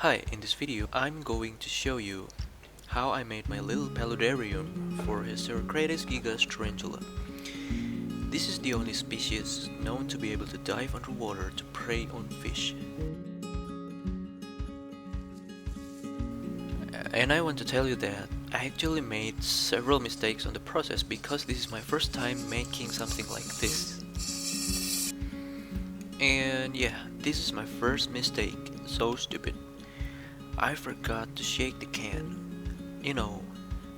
Hi, in this video I'm going to show you how I made my little Paludarium for HYSTEROCRATES gigas tarantula. This is the only species known to be able to dive underwater to prey on fish. And I want to tell you that I actually made several mistakes on the process because this is my first time making something like this. And yeah, this is my first mistake, so stupid. I forgot to shake the can. You know,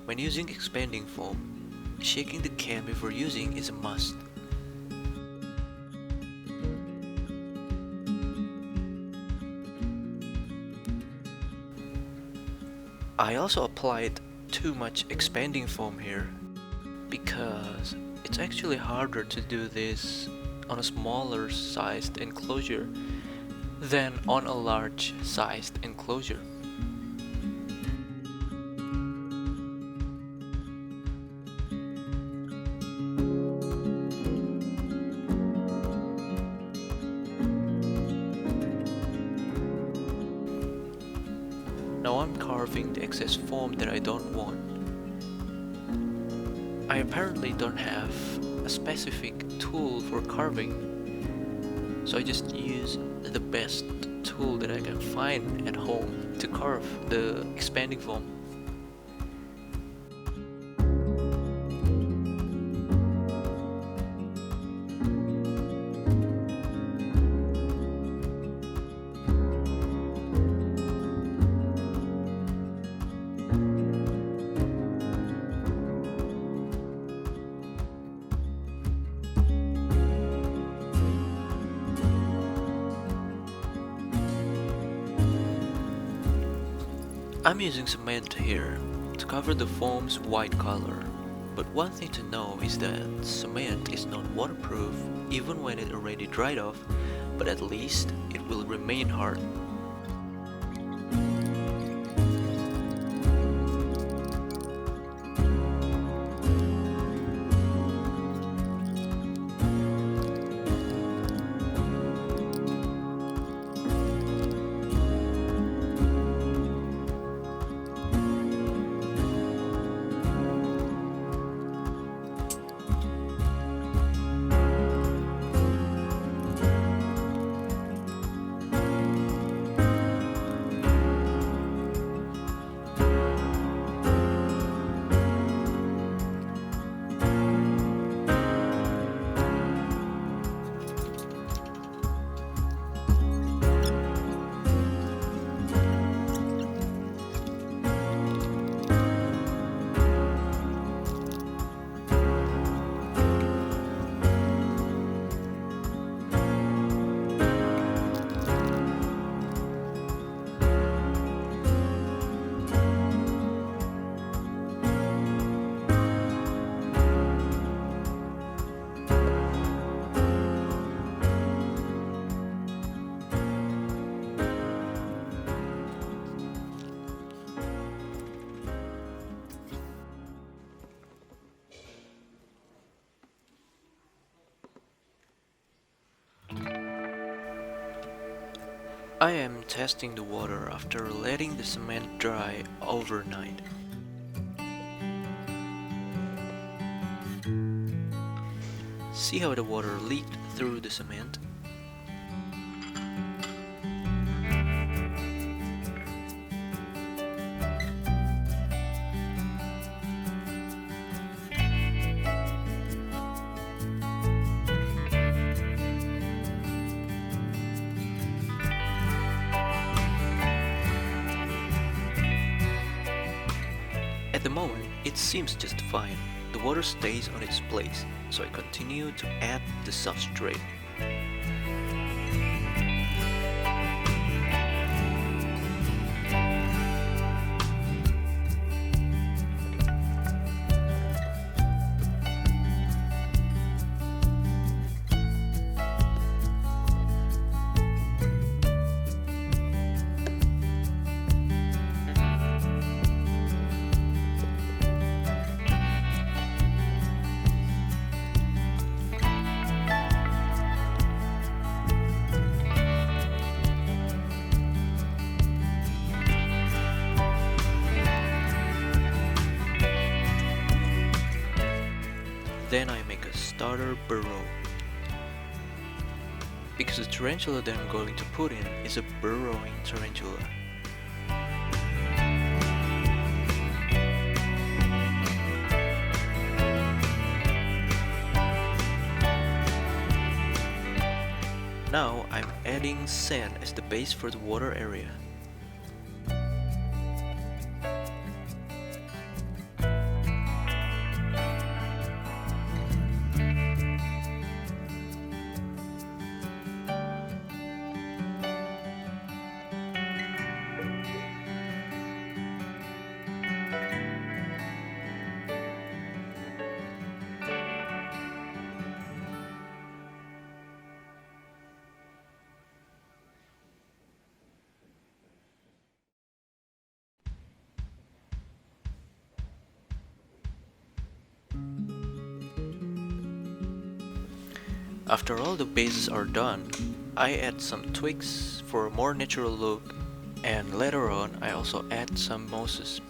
when using expanding foam, shaking the can before using is a must. I also applied too much expanding foam here because it's actually harder to do this on a smaller sized enclosure than on a large sized enclosure. Now I'm carving the excess foam that I don't want. I apparently don't have a specific tool for carving, so I just use the best tool that I can find at home to carve the expanding foam. I'm using cement here to cover the foam's white color, but one thing to know is that cement is not waterproof even when it already dried off, but at least it will remain hard. I am testing the water after letting the cement dry overnight. See how the water leaked through the cement? At the moment, it seems just fine. The water stays on its place, so I continue to add the substrate. Then I make a starter burrow. Because the tarantula that I'm going to put in is a burrowing tarantula. Now I'm adding sand as the base for the water area. After all the bases are done, I add some twigs for a more natural look, and later on I also add some mosses.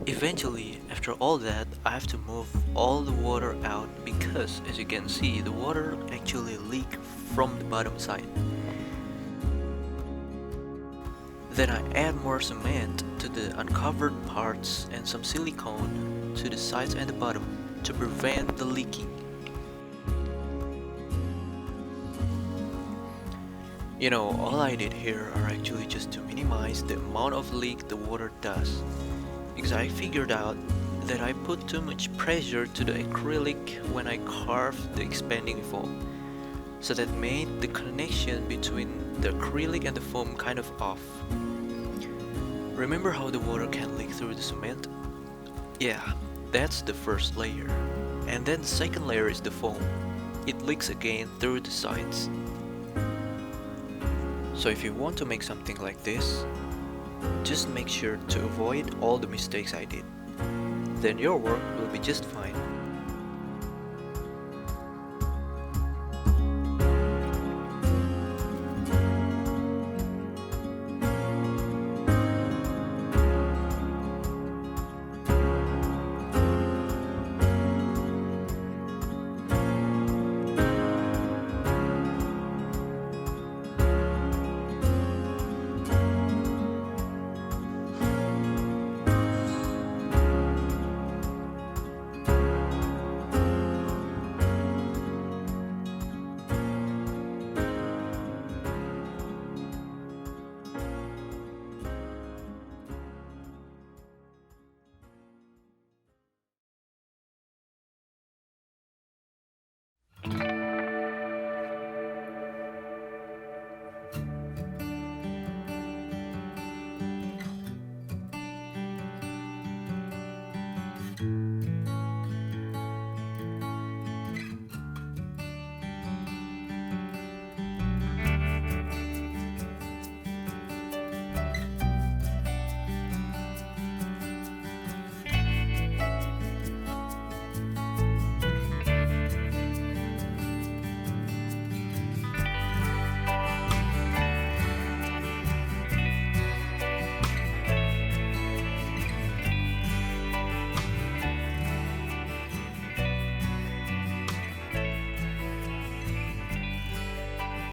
Eventually, after all that, I have to move all the water out because, as you can see, the water actually leaks from the bottom side. Then I add more cement to the uncovered parts and some silicone to the sides and the bottom to prevent the leaking. You know, all I did here are actually just to minimize the amount of leak the water does. Because I figured out that I put too much pressure to the acrylic when I carved the expanding foam, so that made the connection between the acrylic and the foam kind of off. Remember how the water can leak through the cement? Yeah, that's the first layer. And then the second layer is the foam. It leaks again through the sides. So if you want to make something like this, just make sure to avoid all the mistakes I did. Then your work will be just fine.